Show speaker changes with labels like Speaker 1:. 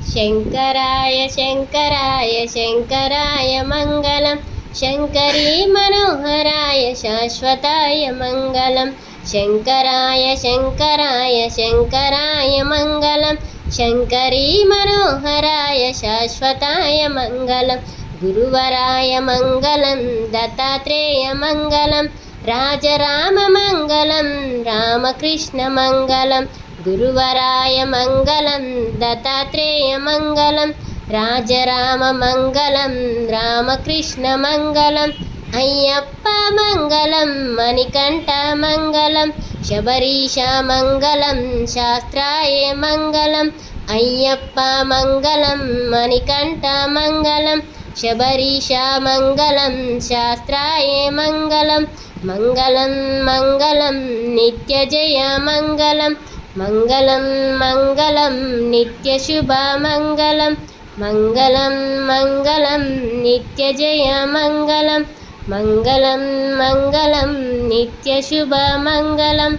Speaker 1: శంకరాయ శంకరాయ శంకరాయ మంగళం శంకరీ మనోహరాయ శాశ్వతాయ మంగళం శంకరాయ శంకరాయ శంకరాయ మంగళం శంకరీ మనోహరాయ శాశ్వతాయ మంగళం గురువరాయ మంగళం దత్తాత్రేయ మంగళం రాజరామ మంగళం రామకృష్ణ మంగళం గురువరాయ మంగళం దత్తాత్రేయ మంగళం రాజరామ మంగళం రామకృష్ణ మంగళం అయ్యప్ప మంగళం మణికంఠ మంగళం శబరీష మంగళం శాస్త్రాయ మంగళం అయ్యప్ప మంగళం మణికంఠ మంగళం శబరీష మంగళం శాస్త్రాయ మంగళం మంగళం మంగళం నిత్యజయ మంగళం మంగళం మంగళం నిత్యశుభ మంగళం మంగళం మంగళం నిత్యజయ మంగళం మంగళం మంగళం నిత్యశుభ మంగళం